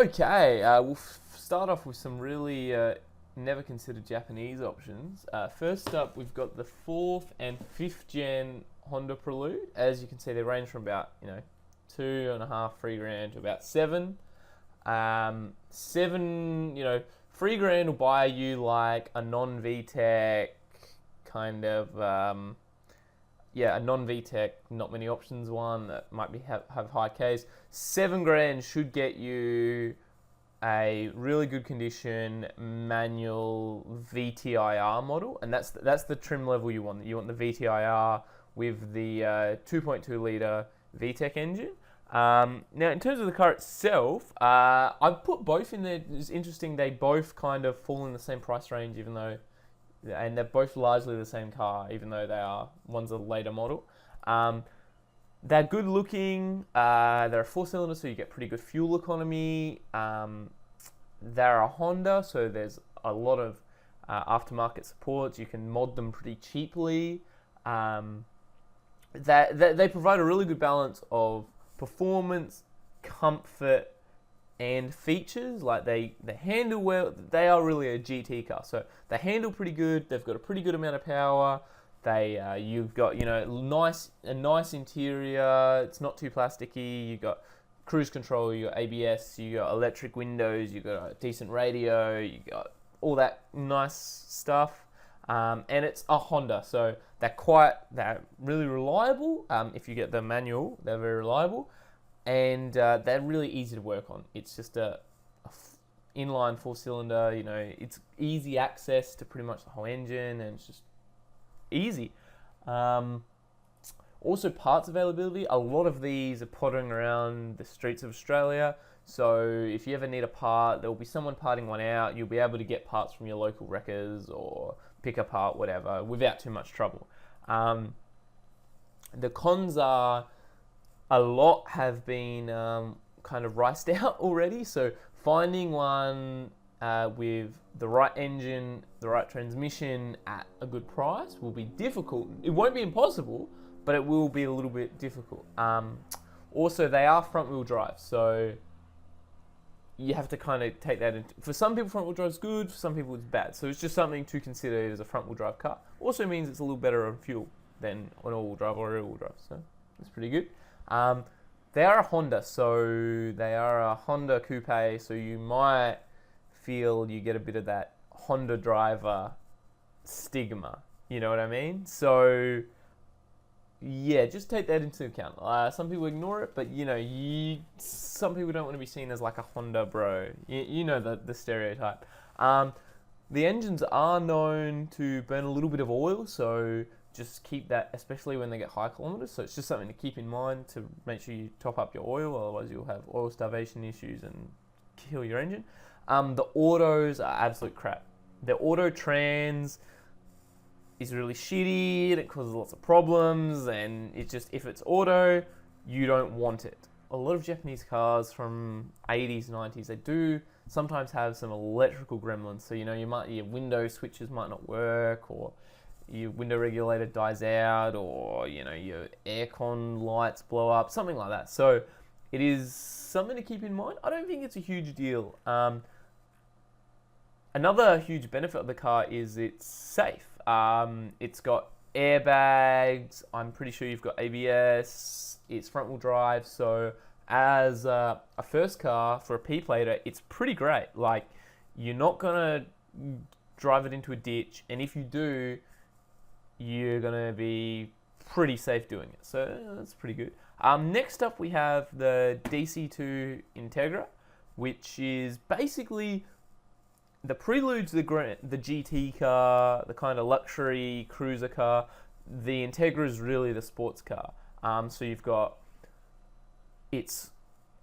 Okay, we'll start off with some really never considered Japanese options. First up, we've got the 4th and 5th gen Honda Prelude. As you can see, they range from about 2.5, 3 grand to about 7. 7, 3 grand will buy you like a non-VTEC kind of a non-VTEC, not many options one that might be have high Ks. 7 grand should get you a really good condition manual VTIR model, and that's the trim level you want. You want the VTIR with the 2.2 litre VTEC engine. Now, in terms of the car itself, I've put both in there. It's interesting, they both kind of fall in the same price range, and they're both largely the same car, even though one's a later model. They're good looking. They're a 4-cylinder, so you get pretty good fuel economy. They're a Honda, so there's a lot of aftermarket support. You can mod them pretty cheaply. They provide a really good balance of performance, comfort, and features. Like they handle well. They are really a GT car, so they handle pretty good. They've got a pretty good amount of power. You've got a nice interior. It's not too plasticky. You've got cruise control. You got ABS. You got electric windows. You got a decent radio. You got all that nice stuff. And it's a Honda, so they're really reliable. If you get the manual, they're very reliable, and they're really easy to work on. It's just a inline 4-cylinder. It's easy access to pretty much the whole engine, and it's just easy. Also, parts availability. A lot of these are pottering around the streets of Australia. So if you ever need a part, there will be someone parting one out. You'll be able to get parts from your local wreckers or pick a part, whatever, without too much trouble. The cons are a lot have been kind of riced out already. So finding one with the right engine, the right transmission at a good price will be difficult. It won't be impossible, but it will be a little bit difficult. Also, they are front-wheel drive, so you have to kind of take that into... For some people, front-wheel drive is good, for some people it's bad. So it's just something to consider as a front-wheel drive car. Also means it's a little better on fuel than on all-wheel drive or rear-wheel drive, so that's pretty good. They are a Honda, so they are a Honda coupe, so you might feel you get a bit of that Honda driver stigma, you know what I mean? So yeah, just take that into account. Some people ignore it, but some people don't want to be seen as like a Honda bro. You know the stereotype. The engines are known to burn a little bit of oil, so just keep that, especially when they get high kilometers. So it's just something to keep in mind to make sure you top up your oil, otherwise you'll have oil starvation issues and kill your engine. The autos are absolute crap. The auto trans is really shitty, and it causes lots of problems, and if it's auto, you don't want it. A lot of Japanese cars from 80s, 90s, they do sometimes have some electrical gremlins. So your window switches might not work, or your window regulator dies out, or your aircon lights blow up, something like that. So it is something to keep in mind. I don't think it's a huge deal. Another huge benefit of the car is it's safe. It's got airbags. I'm pretty sure you've got ABS. It's front-wheel drive. So as a first car for a P-plater, it's pretty great. Like, you're not gonna drive it into a ditch, and if you do, you're gonna be pretty safe doing it. So that's pretty good. Next up, we have the DC2 Integra, which is basically the Prelude's the GT car, the kind of luxury cruiser car. The Integra is really the sports car. So you've got it's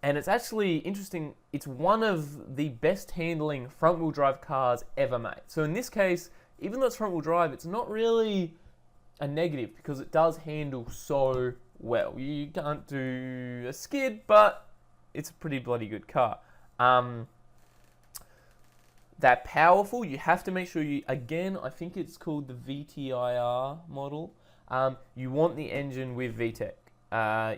actually interesting. It's one of the best handling front-wheel drive cars ever made. So in this case, even though it's front-wheel drive, it's not really a negative because it does handle so well. You can't do a skid, but it's a pretty bloody good car. They're powerful. You have to make sure again, I think it's called the VTIR model. You want the engine with VTEC.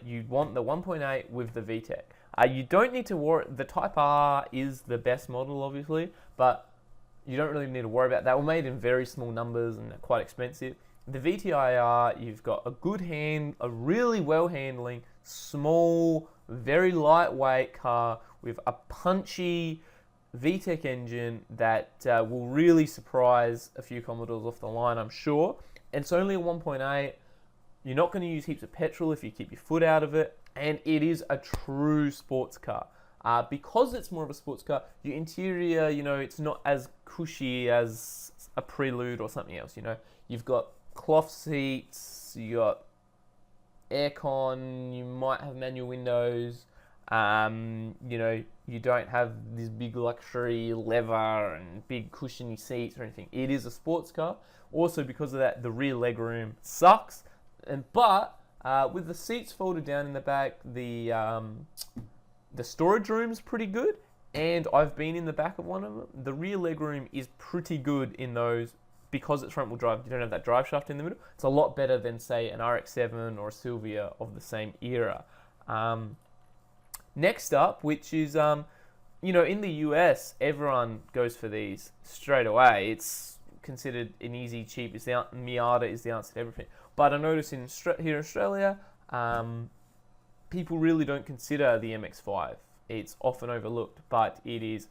You want the 1.8 with the VTEC. You don't need to worry. The Type R is the best model, obviously, but you don't really need to worry about that. They were made in very small numbers and they're quite expensive. The VTIR, you've got a good a really well handling, small, very lightweight car with a punchy VTEC engine that will really surprise a few Commodores off the line, I'm sure. And it's only a 1.8. You're not going to use heaps of petrol if you keep your foot out of it. And it is a true sports car. Because it's more of a sports car, your interior, it's not as cushy as a Prelude or something else, You've got cloth seats, you got aircon, you might have manual windows, you don't have this big luxury leather and big cushiony seats or anything. It is a sports car. Also, because of that, the rear legroom sucks. But with the seats folded down in the back, the storage room's pretty good. And I've been in the back of one of them. The rear legroom is pretty good in those. Because it's front wheel drive, you don't have that drive shaft in the middle. It's a lot better than, say, an RX-7 or a Silvia of the same era. Next up, which is, in the US, everyone goes for these straight away. It's considered an easy, cheap. Miata is the answer to everything. But I notice here in Australia, people really don't consider the MX5. It's often overlooked, but it is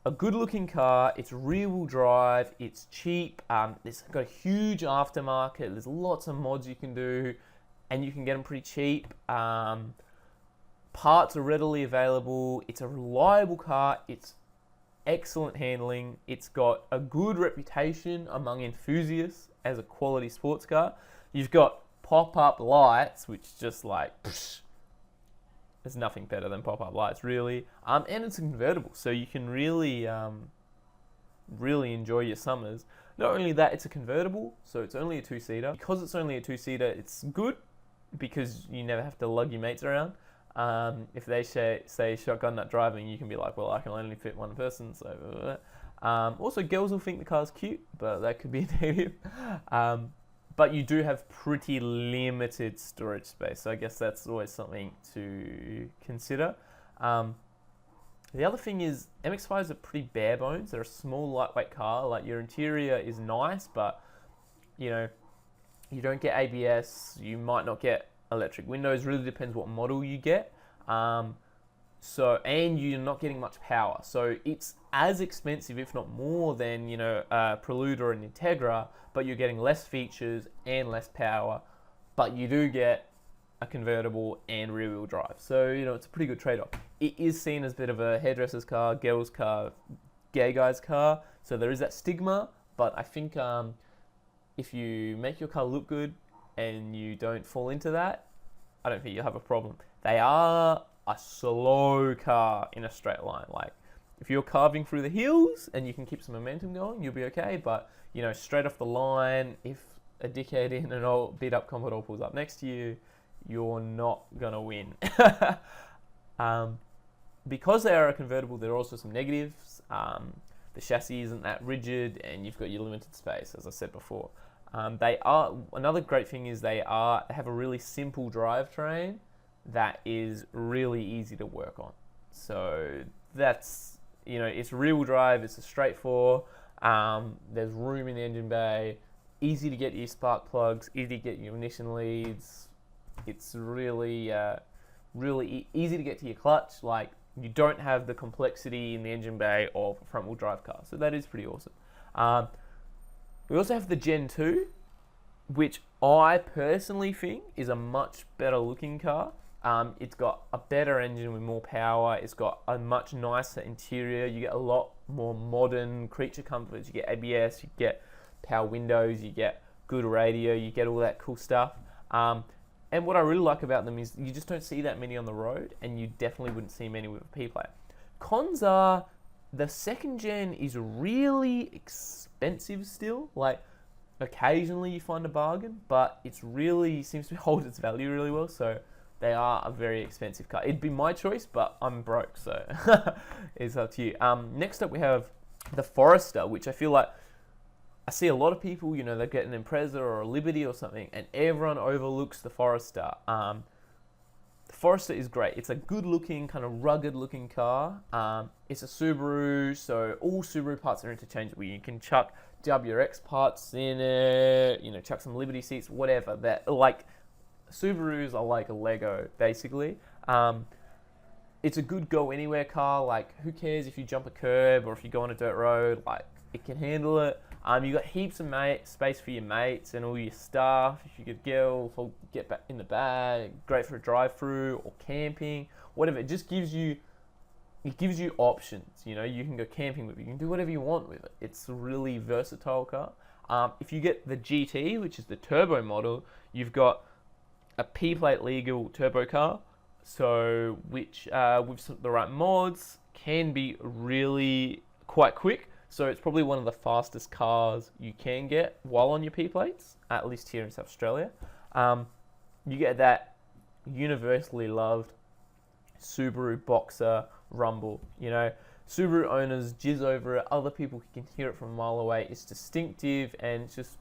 a good-looking car. It's rear-wheel drive. It's cheap. It's got a huge aftermarket. There's lots of mods you can do, and you can get them pretty cheap. Parts are readily available. It's a reliable car. It's excellent handling. It's got a good reputation among enthusiasts as a quality sports car. You've got pop-up lights, which just psh, there's nothing better than pop-up lights, really. And it's a convertible, so you can really, really enjoy your summers. Not only that, it's a convertible, so it's only a two-seater. Because it's only a two-seater, it's good because you never have to lug your mates around. If they say shotgun nut driving, you can be like, well, I can only fit one person, so... Also, girls will think the car's cute, but that could be a negative. But you do have pretty limited storage space, so I guess that's always something to consider. The other thing is, MX-5s are pretty bare bones. They're a small, lightweight car. Like, your interior is nice, but, you don't get ABS. You might not get electric windows. Really depends what model you get. And you're not getting much power. So it's as expensive, if not more, than, a Prelude or an Integra, but you're getting less features and less power, but you do get a convertible and rear-wheel drive. So, it's a pretty good trade-off. It is seen as a bit of a hairdresser's car, girl's car, gay guy's car, so there is that stigma, but I think if you make your car look good and you don't fall into that, I don't think you'll have a problem. They are a slow car in a straight line. Like, if you're carving through the hills and you can keep some momentum going, you'll be okay, but, straight off the line, if a dickhead in an old beat-up Commodore pulls up next to you, you're not gonna win. Because they are a convertible, there are also some negatives. The chassis isn't that rigid, and you've got your limited space, as I said before. Another great thing is they have a really simple drivetrain that is really easy to work on. So that's, it's rear-wheel drive, it's a straight four, there's room in the engine bay, easy to get your spark plugs, easy to get your ignition leads. It's really, really easy to get to your clutch. Like, you don't have the complexity in the engine bay of a front-wheel drive car. So that is pretty awesome. We also have the Gen 2, which I personally think is a much better looking car. It's got a better engine with more power. It's got a much nicer interior. You get a lot more modern creature comforts. You get ABS, you get power windows, you get good radio, you get all that cool stuff. And what I really like about them is you just don't see that many on the road, and you definitely wouldn't see many with a P-Player. Cons are, the second gen is really expensive still. Like, occasionally you find a bargain, but it's really seems to hold its value really well. So they are a very expensive car. It'd be my choice, but I'm broke, so it's up to you. Next up, we have the Forester, which I feel like I see a lot of people, they get an Impreza or a Liberty or something, and everyone overlooks the Forester. The the Forester is great. It's a good looking, kind of rugged looking car. It's a Subaru, so all Subaru parts are interchangeable. You can chuck WRX parts in it, you know, chuck some Liberty seats, whatever. That, like, Subarus are like a Lego, basically. It's a good go anywhere car. Like, who cares if you jump a curb or if you go on a dirt road? Like, it can handle it. You got heaps of space for your mates and all your stuff. If you get girls, get back in the bag. Great for a drive-through or camping, whatever. It just gives you options. You know, you can go camping with it. You can do whatever you want with it. It's a really versatile car. If you get the GT, which is the turbo model, you've got a P-plate legal turbo car. So, which with the right mods can be really quite quick. So it's probably one of the fastest cars you can get while on your P-plates, at least here in South Australia. You get that universally loved Subaru Boxer rumble. You know, Subaru owners jizz over it. Other people can hear it from a mile away. It's distinctive and it's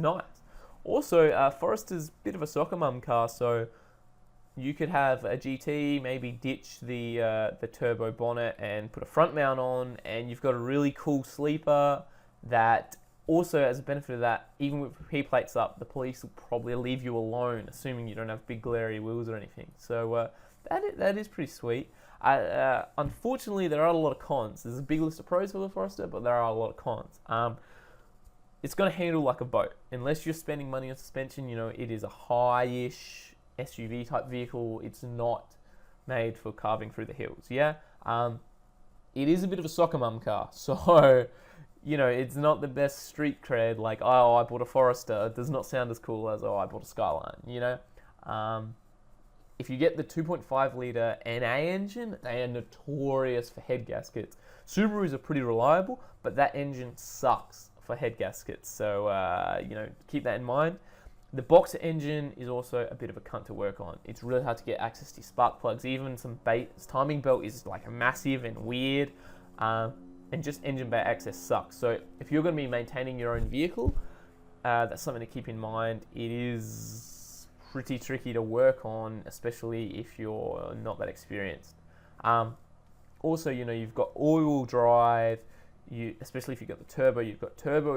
nice. Also, Forester's a bit of a soccer mum car, so you could have a GT, maybe ditch the turbo bonnet and put a front mount on, and you've got a really cool sleeper that also, as a benefit of that, even with P-plates up, the police will probably leave you alone, assuming you don't have big glary wheels or anything. So that is pretty sweet. Unfortunately, there are a lot of cons. There's a big list of pros for the Forester, but there are a lot of cons. It's going to handle like a boat. Unless you're spending money on suspension, you know, it is a high-ish SUV type vehicle. It's not made for carving through the hills. Yeah, it is a bit of a soccer mum car, so you know, it's not the best street cred. Like, oh, I bought a Forester. It does not sound as cool as, oh, I bought a Skyline. You know, if you get the 2.5 liter NA engine, they are notorious for head gaskets. Subarus are pretty reliable, but that engine sucks for head gaskets. So you know, keep that in mind. The Boxer engine is also a bit of a cunt to work on. It's really hard to get access to spark plugs. Even some timing belt is like massive and weird, and just engine bay access sucks. So if you're going to be maintaining your own vehicle, that's something to keep in mind. It is pretty tricky to work on, especially if you're not that experienced. Also, you know, you've got all-wheel drive. Especially if you've got the turbo,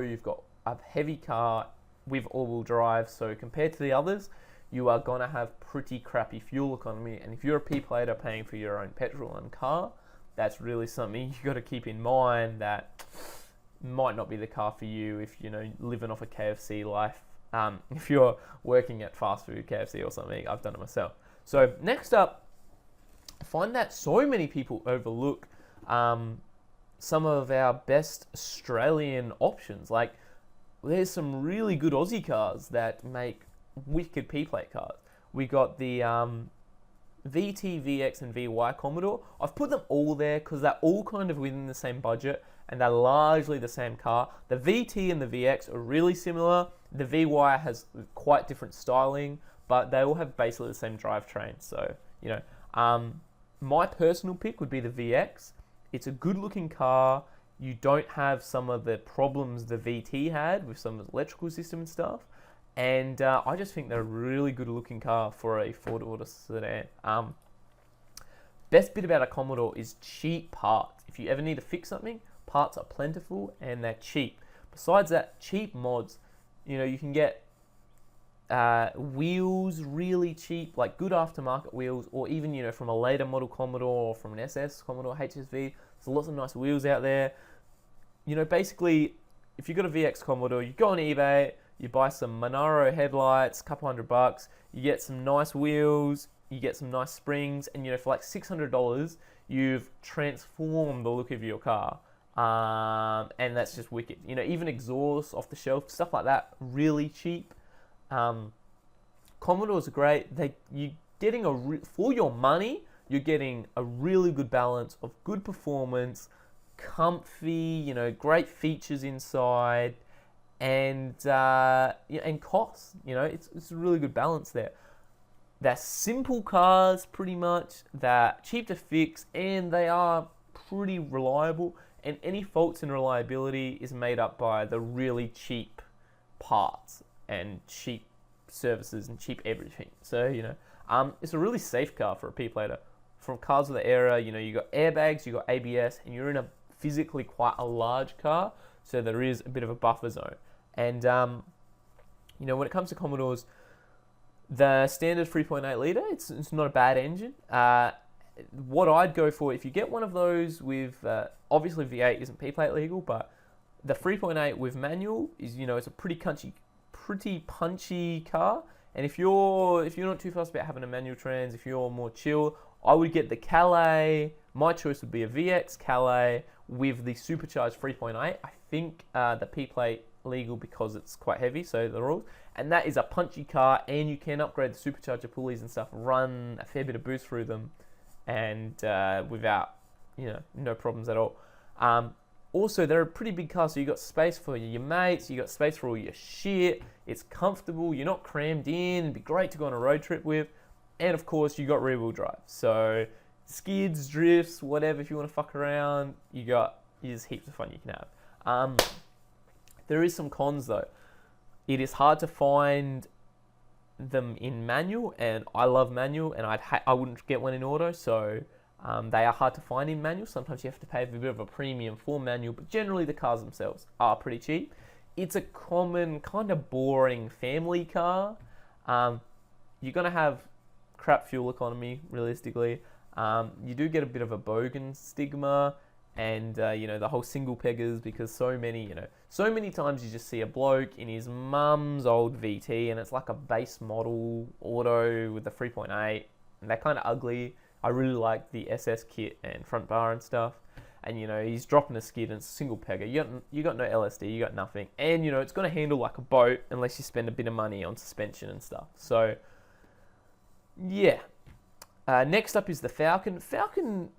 you've got a heavy car with all-wheel drive, so compared to the others, you are going to have pretty crappy fuel economy, and if you're a P-plater paying for your own petrol and car, that's really something you got to keep in mind. That might not be the car for you if, you know, living off a KFC life. If you're working at fast food, KFC or something, I've done it myself. So next up, I find that so many people overlook some of our best Australian options. Like, there's some really good Aussie cars that make wicked P-plate cars. We got the VT, VX, and VY Commodore. I've put them all there because they're all kind of within the same budget and they're largely the same car. The VT and the VX are really similar. The VY has quite different styling, but they all have basically the same drivetrain. So, you know, my personal pick would be the VX. It's a good looking car. You don't have some of the problems the VT had with some of the electrical system and stuff. And I just think they're a really good looking car for a four-door sedan. Best bit about a Commodore is cheap parts. If you ever need to fix something, parts are plentiful and they're cheap. Besides that, cheap mods. You know, you can get wheels really cheap, like good aftermarket wheels, or even, you know, from a later model Commodore or from an SS Commodore HSV. There's lots of nice wheels out there. You know, basically, if you've got a VX Commodore, you go on eBay, you buy some Monaro headlights, couple $100, you get some nice wheels, you get some nice springs, and, you know, for like $600, you've transformed the look of your car. And that's just wicked. You know, even exhaust off the shelf, stuff like that, really cheap. Commodores are great. You getting for your money, you're getting a really good balance of good performance, comfy, you know, great features inside, and cost. You know, it's a really good balance there. They're simple cars, pretty much. They're cheap to fix, and they are pretty reliable. And any faults in reliability is made up by the really cheap parts and cheap services and cheap everything. So, you know, It's a really safe car for a P plater. From cars of the era, you know, you got airbags, you got ABS, and you're in a physically quite a large car, so there is a bit of a buffer zone. And you know, when it comes to Commodores, the standard 3.8 litre, it's not a bad engine. What I'd go for, if you get one of those with, obviously V8 isn't P-plate legal, but the 3.8 with manual is, you know, it's a pretty punchy car. And if you're not too fussed about having a manual trans, if you're more chill, I would get the Calais. My choice would be a VX Calais with the supercharged 3.8. I think the P-plate legal because it's quite heavy, so the rules. And that is a punchy car, and you can upgrade the supercharger pulleys and stuff, run a fair bit of boost through them, and without, you know, no problems at all. Also, they're a pretty big car, so you got space for your mates, you got space for all your shit. It's comfortable, you're not crammed in. It'd be great to go on a road trip with. And of course, you got rear wheel drive. So skids, drifts, whatever, if you want to fuck around, there's heaps of fun you can have. There is some cons though. It is hard to find them in manual, and I love manual, and I wouldn't get one in auto, so they are hard to find in manual. Sometimes you have to pay a bit of a premium for manual, but generally the cars themselves are pretty cheap. It's a common, kind of boring family car. You're going to have crap fuel economy, realistically. You do get a bit of a bogan stigma, and you know, the whole single peggers, because so many times you just see a bloke in his mum's old VT, and it's like a base model auto with the 3.8, and they're kind of ugly. I really like the SS kit and front bar and stuff. And you know, he's dropping a skid and it's a single pegger. You got no LSD, you got nothing. And you know, it's going to handle like a boat unless you spend a bit of money on suspension and stuff. So yeah. Next up is the Falcon. Falcon,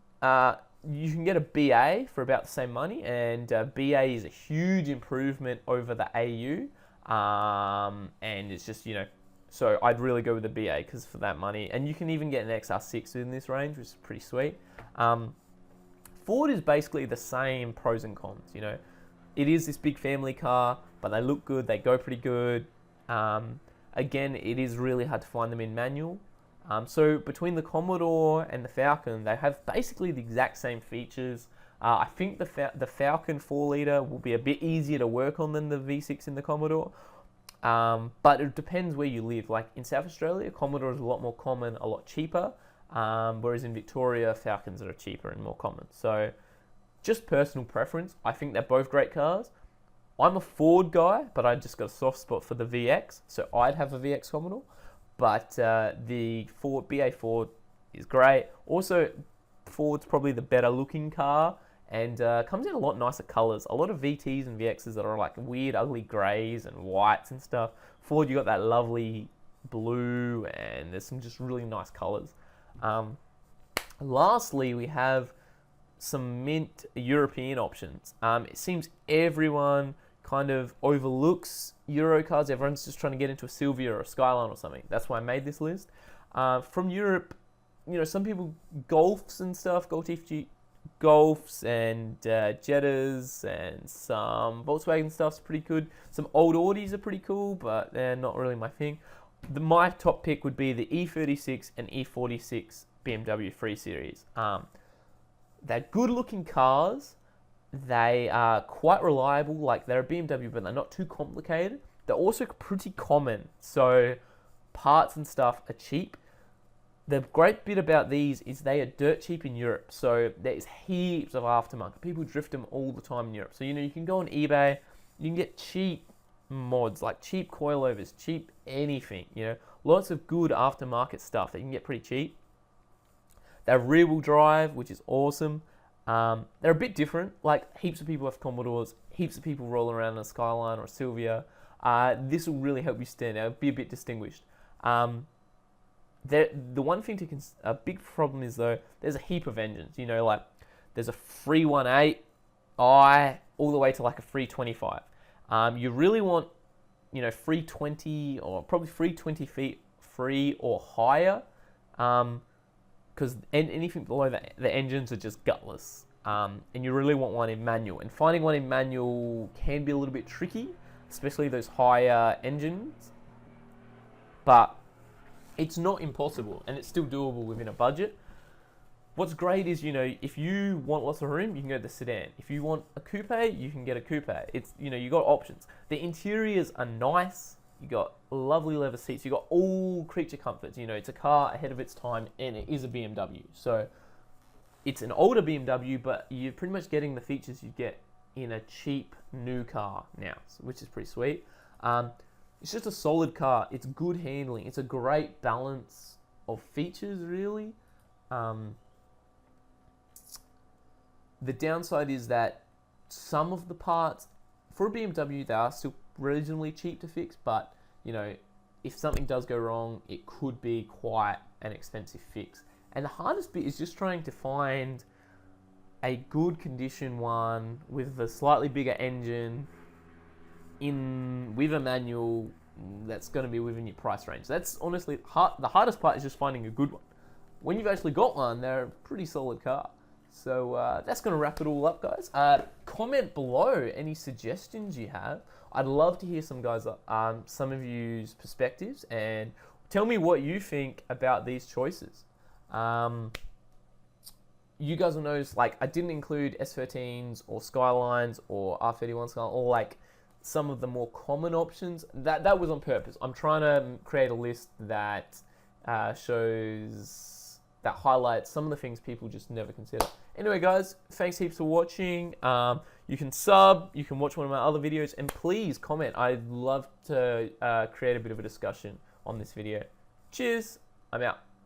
you can get a BA for about the same money, and BA is a huge improvement over the AU. And it's just, you know, so I'd really go with the BA because for that money. And you can even get an XR6 in this range, which is pretty sweet. Ford is basically the same pros and cons, you know. It is this big family car, but they look good, they go pretty good. Again, it is really hard to find them in manual. So between the Commodore and the Falcon, they have basically the exact same features. I think the Falcon 4-litre will be a bit easier to work on than the V6 in the Commodore. But it depends where you live. Like in South Australia, Commodore is a lot more common, a lot cheaper. Whereas in Victoria, Falcons are cheaper and more common. So just personal preference. I think they're both great cars. I'm a Ford guy, but I just got a soft spot for the VX. So I'd have a VX Commodore. But the BA Ford is great. Also, Ford's probably the better looking car, and comes in a lot nicer colours. A lot of VTs and VXs that are like weird, ugly greys and whites and stuff. Ford, you got that lovely blue, and there's some just really nice colours. Lastly, we have some mint European options. It seems everyone kind of overlooks Euro cars. Everyone's just trying to get into a Silvia or a Skyline or something. That's why I made this list. From Europe, you know, some people Golfs and stuff, Golfs and Jettas, and some Volkswagen stuff's pretty good. Some old Audis are pretty cool, but they're not really my thing. My top pick would be the E36 and E46 BMW 3 Series. They're good looking cars. They are quite reliable. Like, they're a BMW, but they're not too complicated. They're also pretty common, so parts and stuff are cheap. The great bit about these is they are dirt cheap in Europe, so there's heaps of aftermarket. People drift them all the time in Europe. So, you know, you can go on eBay, you can get cheap mods, like cheap coilovers, cheap anything, you know. Lots of good aftermarket stuff that you can get pretty cheap. They're rear-wheel drive, which is awesome. They're a bit different. Like, heaps of people have Commodores, heaps of people roll around in a Skyline or a Silvia. This will really help you stand out, be a bit distinguished. The one thing a big problem is, though, there's a heap of engines. You know, like, there's a 318i all the way to like a 325. You really want, you know, 320 or probably 320 feet free or higher, because anything below that, the engines are just gutless. And you really want one in manual. And finding one in manual can be a little bit tricky, especially those higher engines. But it's not impossible, and it's still doable within a budget. What's great is, you know, if you want lots of room, you can go to the sedan. If you want a coupe, you can get a coupe. It's, you know, you got options. The interiors are nice. You got lovely leather seats. You got all creature comforts. You know, it's a car ahead of its time, and it is a BMW. So it's an older BMW, but you're pretty much getting the features you get in a cheap new car now, which is pretty sweet. It's just a solid car. It's good handling. It's a great balance of features, really. The downside is that some of the parts, for a BMW, they are still reasonably cheap to fix, but, you know, if something does go wrong, it could be quite an expensive fix. And the hardest bit is just trying to find a good condition one with a slightly bigger engine with a manual that's going to be within your price range. That's honestly the hardest part is just finding a good one. When you've actually got one, they're a pretty solid car. So that's going to wrap it all up, guys. Comment below any suggestions you have. I'd love to hear some of you's perspectives, and tell me what you think about these choices. You guys will notice, like, I didn't include S13s or Skylines or R31 Skyline, or like some of the more common options. That was on purpose. I'm trying to create a list that highlights some of the things people just never consider. Anyway, guys, thanks heaps for watching. You can sub, you can watch one of my other videos, and please comment. I'd love to create a bit of a discussion on this video. Cheers, I'm out.